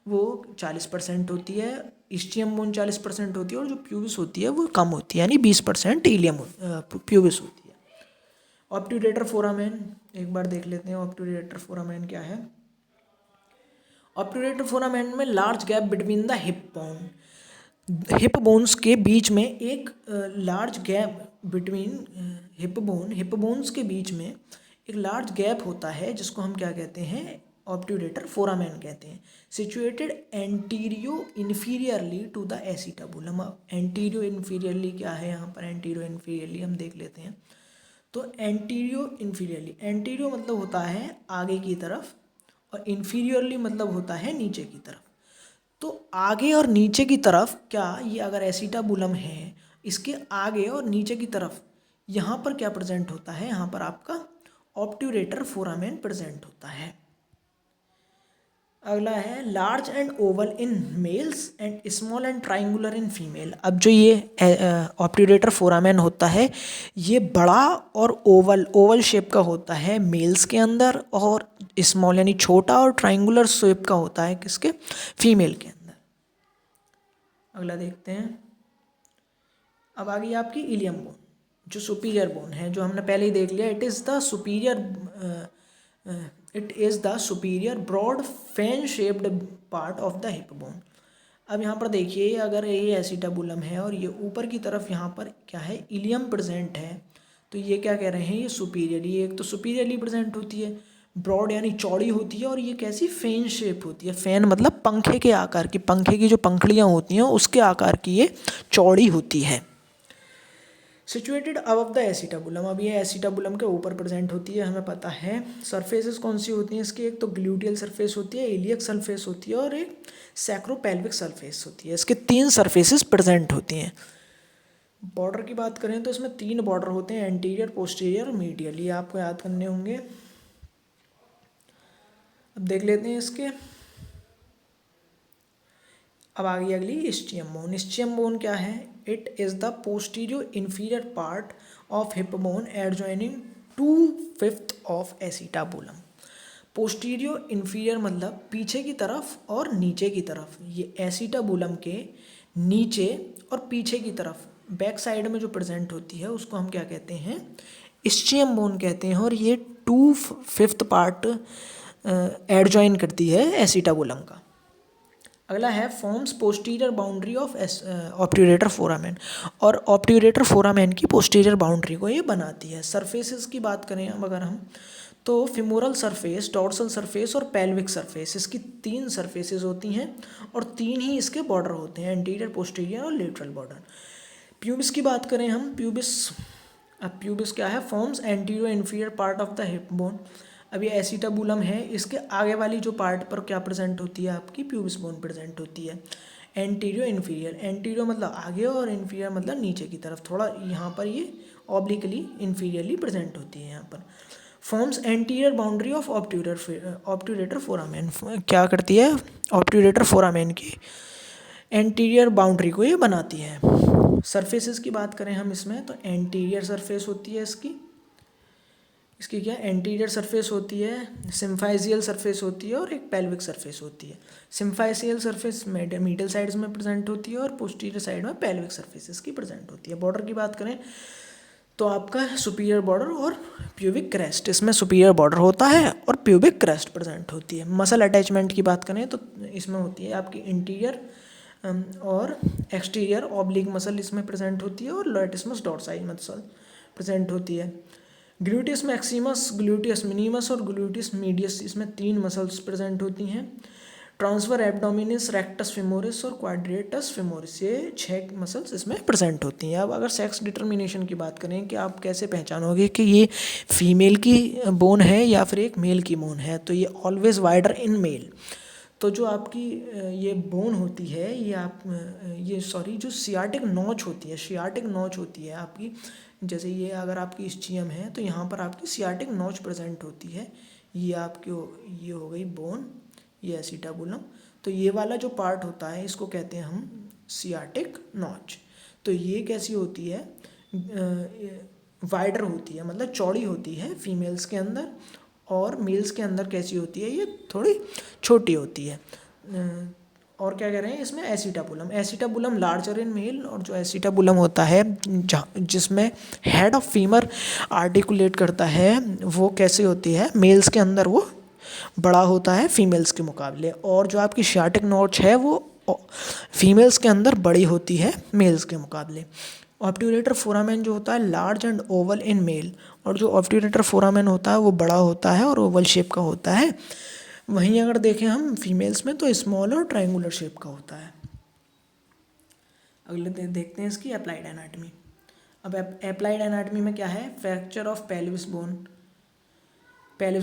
वो 40% होती है, इस्चियम बोन 40% होती है, और जो प्यूबिस होती है वो कम होती है, यानी 20% इलियम प्यूबिस होती है। ऑब्ट्यूरेटर फोरामेन एक बार देख लेते हैं, ऑब्ट्यूरेटर फोरामेन क्या है। ऑब्ट्यूरेटर फोरामेन में large gap between the hip bones के बीच में एक large gap between hip bones के बीच में एक लार्ज गैप होता है, जिसको हम क्या कहते हैं, ऑब्ट्यूरेटर फोरामेन कहते हैं। Situated antero inferiorly to the acetabulum. Antero inferiorly क्या है यहाँ पर, एंटीरियो इन्फीरियरली हम देख लेते हैं। तो एंटीरियो इन्फीरियरली, एंटीरियो मतलब होता है आगे की तरफ, और इन्फीरियरली मतलब होता है नीचे की तरफ। तो आगे और नीचे की तरफ क्या, ये अगर एसिटाबुलम है, इसके आगे और नीचे की तरफ यहाँ पर क्या प्रेजेंट होता है, यहाँ पर आपका ऑब्ट्यूरेटर फोरामेन प्रेजेंट होता है। अगला है large and oval in males and small and triangular in female. अब जो ये ऑब्ट्यूरेटर फोरामेन होता है ये बड़ा और ओवल शेप का होता है मेल्स के अंदर, और स्मॉल यानी छोटा और ट्राइंगुलर शेप का होता है किसके, फीमेल के अंदर। अगला देखते हैं, अब आ गई आपकी इलियम बोन, जो सुपीरियर बोन है, जो हमने पहले ही देख लिया। It is the superior broad fan shaped part of the hip bone. अब यहाँ पर देखिए, अगर ये एसिटाबुलम है और ये ऊपर की तरफ यहाँ पर क्या है, इलियम प्रेजेंट है, तो ये क्या कह रहे हैं, ये सुपीरियर, ये एक तो सुपीरियरली प्रेजेंट होती है, ब्रॉड यानी चौड़ी होती है, और ये कैसी, फैन शेप होती है। फैन मतलब पंखे के आकार की, पंखे की जो पंखड़ियाँ होती हैं उसके आकार की ये चौड़ी होती है। सिचुएटेड अबव द एसिटाबुलम, अब ये एसिटाबुलम के ऊपर प्रेजेंट होती है, हमें पता है। सरफेसेस कौन सी होती हैं इसकी, एक तो ग्लूटियल सरफेस होती है, इलियक सरफेस होती है और एक सैक्रोपेल्विक सरफेस होती है। इसके 3 सरफेसेस प्रेजेंट होती हैं। बॉर्डर की बात करें तो इसमें 3 बॉर्डर होते हैं, एंटीरियर, पोस्टीरियर और मीडियल, ये आपको याद करने होंगे। अब देख लेते हैं इसके। अब आ गई अगली इस्चियम बोन। इस्चियम बोन क्या है? It is the posterior inferior part of hip bone adjoining 2/5 of acetabulum. Posterior inferior मतलब पीछे की तरफ और नीचे की तरफ। ये एसिटाबुलम के नीचे और पीछे की तरफ बैक साइड में जो प्रेजेंट होती है उसको हम क्या कहते हैं? इस्चियम बोन कहते हैं। और ये 2/5 पार्ट एडजॉइन करती है एसिटाबुलम का। अगला है forms posterior boundary of obturator foramen, और ऑब्ट्यूरेटर फोरामेन की पोस्टीरियर बाउंड्री को ये बनाती है। सरफेसेस की बात करें अब अगर हम, तो फिमोरल सरफेस, डॉर्सल सरफेस और पेल्विक सरफेस, इसकी 3 सरफेसेस होती हैं और 3 ही इसके बॉर्डर होते हैं, एंटीरियर, पोस्टीरियर और लेटरल बॉर्डर। प्यूबिस की बात करें हम, अब प्यूबिस क्या है? Forms anterior inferior part of the hip bone. अब ये एसिटाबुलम है, इसके आगे वाली जो पार्ट पर क्या प्रेजेंट होती है? आपकी प्यूबिस बोन प्रेजेंट होती है। एंटीरियर इन्फीरियर, एंटीरियर मतलब आगे और इन्फीरियर मतलब नीचे की तरफ, थोड़ा यहाँ पर ये ऑब्लिकली इन्फीरियरली प्रेजेंट होती है। यहाँ पर forms anterior boundary of obturator foramen, क्या करती है? ऑब्ट्यूरेटर फोरामेन की एंटीरियर बाउंड्री को ये बनाती है। सरफेसेस की बात करें हम इसमें, तो एंटीरियर सरफेस होती है इसकी क्या एंटीरियर सरफेस होती है, सिम्फाइजियल सरफेस होती है और एक पेल्विक सरफेस होती है। सिम्फाइजियल सरफेस मिडल साइड्स में प्रेजेंट होती है और पोस्टीरियर साइड में पेल्विक सरफेसेस की प्रेजेंट होती है। बॉर्डर की बात करें तो आपका सुपीरियर बॉर्डर और प्यूबिक क्रेस्ट, इसमें सुपीरियर बॉर्डर होता है और प्यूबिक क्रेस्ट प्रेजेंट होती है। मसल अटैचमेंट की बात करें तो इसमें होती है आपकी इंटीरियर और एक्सटीरियर ऑब्लिक मसल इसमें प्रेजेंट होती है और लैटिसमस डॉर्साई मसल प्रेजेंट होती है। ग्लूटियस मैक्सिमस, ग्लूटियस मिनिमस और ग्लूटियस मीडियस, इसमें 3 मसल्स प्रेजेंट होती हैं। ट्रांसफर एब्डोमिनिस, रेक्टस फेमोरिस और क्वाड्रेटस फेमोरिस, ये 6 मसल्स इसमें प्रेजेंट होती हैं। अब अगर सेक्स डिटर्मिनेशन की बात करें कि आप कैसे पहचानोगे कि ये फीमेल की बोन है या फिर एक मेल की बोन है, तो ये ऑलवेज वाइडर इन मेल। तो जो आपकी ये बोन होती है जो सियाटिक नॉच होती है, सियाटिक नॉच होती है आपकी, जैसे ये अगर आपकी इस्चियम है तो यहाँ पर आपकी सियाटिक नॉच प्रेजेंट होती है। ये हो गई बोन, ये एसिटाबुलम। तो ये वाला जो पार्ट होता है इसको कहते हैं हम सियाटिक नॉच। तो ये कैसी होती है? वाइडर होती है, मतलब चौड़ी होती है फीमेल्स के अंदर, और मेल्स के अंदर कैसी होती है? ये थोड़ी छोटी होती है। और क्या कह रहे हैं इसमें? एसिटाबुलम लार्जर इन मेल, और जो एसिटाबुलम होता है जिसमें हेड ऑफ फीमर आर्टिकुलेट करता है, वो कैसी होती है? मेल्स के अंदर वो बड़ा होता है फीमेल्स के मुकाबले, और जो आपकी सियाटिक नॉच है वो फीमेल्स के अंदर बड़ी होती है मेल्स के मुकाबले। ऑब्ट्यूरेटर फोरामेन जो होता है large and oval in male, और जो ऑब्ट्यूरेटर फोरामेन होता है वो बड़ा होता है और ओवल शेप का होता है। वहीं अगर देखें हम फीमेल्स में तो स्मॉल और ट्रायंगुलर शेप का होता है। अगले देखते हैं इसकी अप्लाइड एनाटमी। अब अप्लाइड एनाटमी में क्या है? फ्रैक्चर ऑफ पेल्विस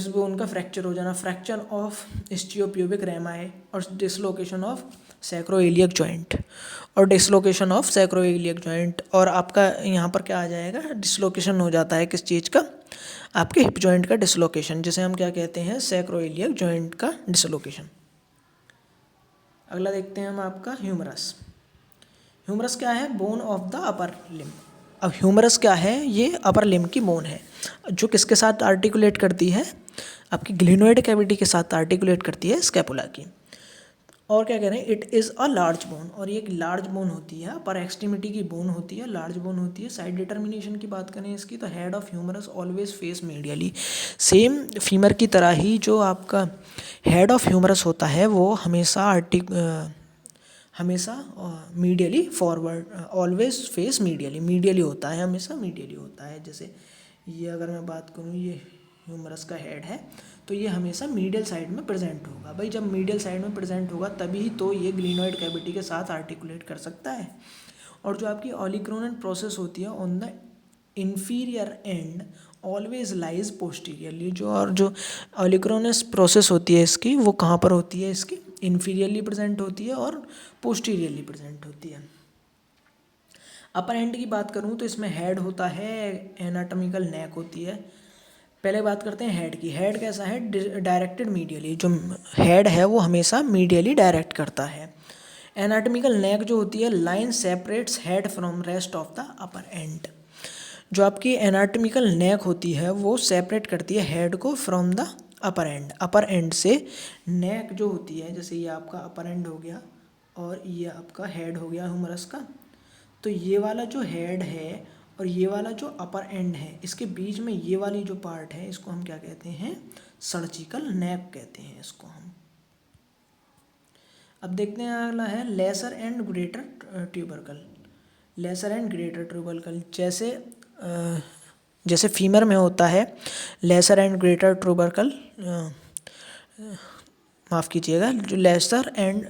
बोन का फ्रैक्चर हो जाना, फ्रैक्चर ऑफ इस्चियोप्यूबिक रेमाई और डिसलोकेशन ऑफ सैक्रोइलियक जॉइंट, और आपका यहाँ पर क्या आ जाएगा? डिसलोकेशन हो जाता है किस चीज़ का? आपके हिप जॉइंट का डिसलोकेशन, जिसे हम क्या कहते हैं? सैक्रोइलियक जॉइंट का डिसलोकेशन। अगला देखते हैं हम आपका ह्यूमरस क्या है? Bone of the upper limb. अब ह्यूमरस क्या है? ये अपर लिम्ब की बोन है जो किसके साथ आर्टिकुलेट करती है? आपकी ग्लिनोइड कैविटी के साथ आर्टिकुलेट करती है स्कैपुला की। और क्या कह रहे हैं? It is a large bone, और ये एक लार्ज बोन होती है, अपर एक्सट्रीमिटी की बोन होती है, लार्ज बोन होती है। साइड डिटर्मिनेशन की बात करें इसकी, तो head of humerus always face medially. Same femur की तरह ही जो आपका हेड ऑफ ह्यूमरस होता है वो हमेशा medially forward, always face medially होता है, हमेशा मीडियली होता है। जैसे ये अगर मैं बात करूँ, ये ह्यूमरस का हेड है तो ये हमेशा मीडियल साइड में प्रेजेंट होगा। भाई जब मीडियल साइड में प्रेजेंट होगा तभी तो ये ग्लिनोइड कैविटी के साथ आर्टिकुलेट कर सकता है। और जो आपकी ऑलिक्रोनल प्रोसेस होती है on the inferior and always lies posteriorly. जो ऑलिक्रोनस प्रोसेस होती है इसकी, वो कहाँ पर होती है, इसकी इन्फीरियरली प्रेजेंट होती है और पोस्टीरियरली प्रेजेंट होती है। अपर एंड की बात करूँ तो इसमें हेड होता है, एनाटॉमिकल नेक होती है। पहले बात करते हैं हेड की। हेड कैसा है, डायरेक्टेड मीडियली। जो हेड है वो हमेशा मीडियली डायरेक्ट करता है। एनाटॉमिकल नेक जो होती है, line separates head from rest of the upper end. जो आपकी एनाटॉमिकल नेक होती है वो सेपरेट करती है हेड को from the upper and. Upper and से नेक जो होती है, जैसे ये आपका अपर एंड हो गया और ये आपका हेड हो गया ह्यूमरस का, तो ये वाला जो हेड है और ये वाला जो अपर एंड है, इसके बीच में ये वाली जो पार्ट है, इसको हम क्या कहते हैं, सर्जिकल नेक कहते हैं इसको हम। अब देखते हैं अगला है lesser and greater tubercle. Lesser and greater tubercle, जैसे फीमर में होता है लेसर एंड ग्रेटर ट्यूबरकल, माफ़ कीजिएगा, जो लेसर एंड,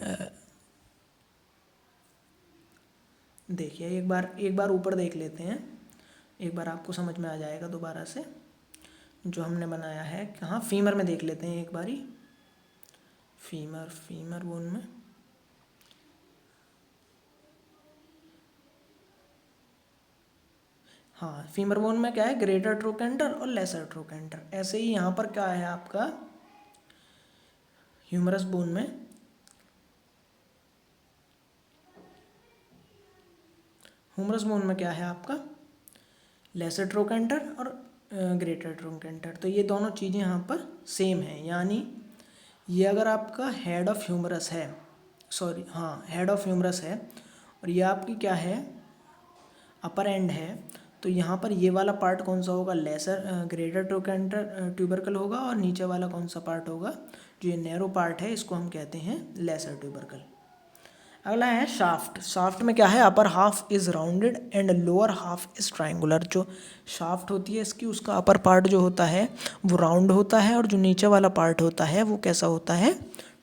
देखिए एक बार ऊपर देख लेते हैं, एक बार आपको समझ में आ जाएगा दोबारा से जो हमने बनाया है। कहाँ, फीमर में देख लेते हैं एक बारी। फीमर बोन में, हाँ, फीमर बोन में क्या है, ग्रेटर ट्रोकेंटर और लेसर ट्रोकेंटर। ऐसे ही यहाँ पर क्या है आपका ह्यूमरस बोन में, ह्यूमरस बोन में क्या है आपका लेसर ट्रोकेंटर और ग्रेटर ट्रोकेंटर। तो ये दोनों चीज़ें यहाँ पर सेम है, यानी ये अगर आपका हेड ऑफ ह्यूमरस है, सॉरी हाँ हेड ऑफ ह्यूमरस है, और ये आपकी क्या है अपर एंड है, तो यहाँ पर ये वाला पार्ट कौन सा होगा, लेसर ग्रेटर ट्रोकेंटर ट्यूबरकल होगा, और नीचे वाला कौन सा पार्ट होगा, जो ये नैरो पार्ट है, इसको हम कहते हैं लेसर ट्यूबरकल। अगला है शाफ्ट। शाफ्ट में क्या है, upper half is rounded and lower half is triangular. जो शाफ्ट होती है इसकी, उसका अपर पार्ट जो होता है वो राउंड होता है, और जो नीचे वाला पार्ट होता है वो कैसा होता है,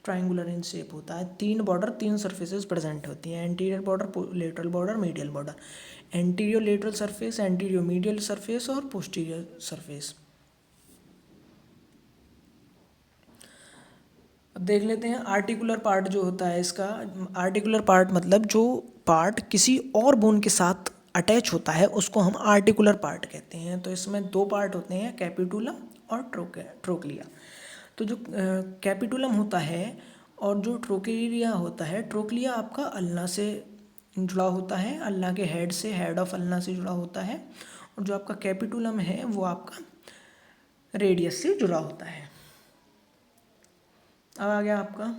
ट्राइंगुलर इन शेप होता है। 3 बॉर्डर, 3 सर्फेसेस प्रेजेंट होती हैं, anterior border, lateral border, medial border. Anterior lateral surface, anterior medial surface और पोस्टीरियर सरफेस। अब देख लेते हैं आर्टिकुलर पार्ट जो होता है इसका। आर्टिकुलर पार्ट मतलब जो पार्ट किसी और बोन के साथ अटैच होता है उसको हम आर्टिकुलर पार्ट कहते हैं। तो इसमें 2 पार्ट होते हैं, कैपिटुलम और ट्रोक्लिया। तो जो कैपिटुलम होता है और जो ट्रोक्लिया होता है, ट्रोक्लिया आपका अल्ना से जुड़ा होता है, अल्ना के हेड से, हेड ऑफ अल्ना से जुड़ा होता है, और जो आपका कैपिटुलम है वो आपका रेडियस से जुड़ा होता है। अब आ गया आपका,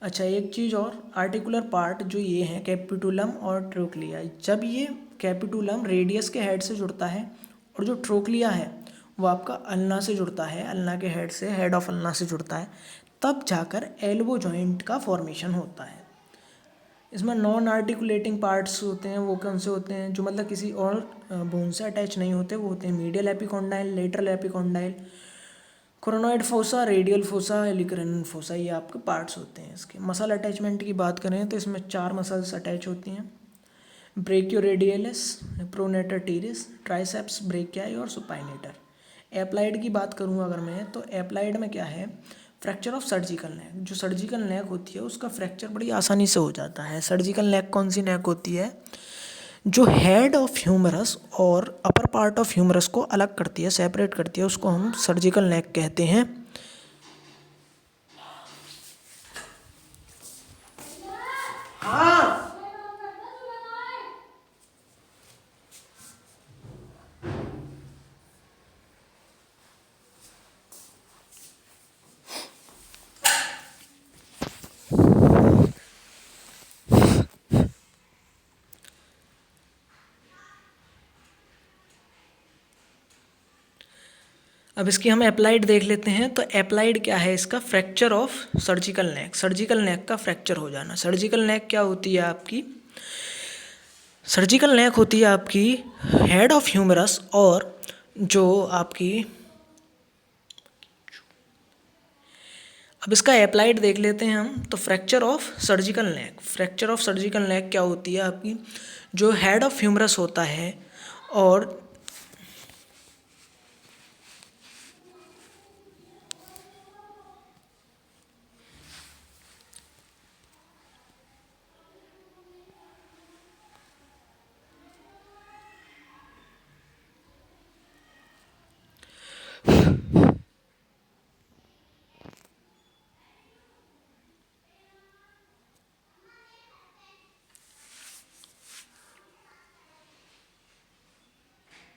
अच्छा एक चीज़ और, आर्टिकुलर पार्ट जो ये है कैपिटुलम और ट्रोक्लिया, जब ये कैपिटुलम रेडियस के हेड से जुड़ता है और जो ट्रोक्लिया है वो आपका अल्ना से जुड़ता है, अल्ना के हेड से, हेड ऑफ अल्ना से जुड़ता है, तब जाकर एल्बो जॉइंट का फॉर्मेशन होता है। इसमें नॉन आर्टिकुलेटिंग पार्ट्स होते हैं, वो कौन से होते हैं, जो मतलब किसी और बोन से अटैच नहीं होते, वो होते हैं medial epicondyle, lateral epicondyle, coronoid fossa, radial fossa, olecranon fossa, ये आपके पार्ट्स होते हैं इसके। मसल अटैचमेंट की बात करें तो इसमें 4 मसल्स अटैच होती हैं, ब्रेकियोरेडियलिस, प्रोनेटर टीरिस, ट्राइसेप्स ब्रेकियाई और सुपाइनेटर। एप्लाइड की बात करूँ अगर मैं, तो एप्लाइड में क्या है, फ्रैक्चर ऑफ सर्जिकल नेक। जो सर्जिकल नेक होती है उसका फ्रैक्चर बड़ी आसानी से हो जाता है। सर्जिकल नेक कौन सी नेक होती है, जो हेड ऑफ ह्यूमरस और अपर पार्ट ऑफ ह्यूमरस को अलग करती है, सेपरेट करती है, उसको हम सर्जिकल नेक कहते हैं। अब इसकी हम अप्लाइड देख लेते हैं। तो अप्लाइड क्या है इसका, fracture of surgical neck, surgical neck का फ्रैक्चर हो जाना। सर्जिकल नेक क्या होती है आपकी, सर्जिकल नेक होती है आपकी हेड ऑफ ह्यूमरस और जो आपकी, अब इसका अप्लाइड देख लेते हैं हम। तो fracture of surgical neck, fracture of surgical neck क्या होती है आपकी, जो हेड ऑफ ह्यूमरस होता है और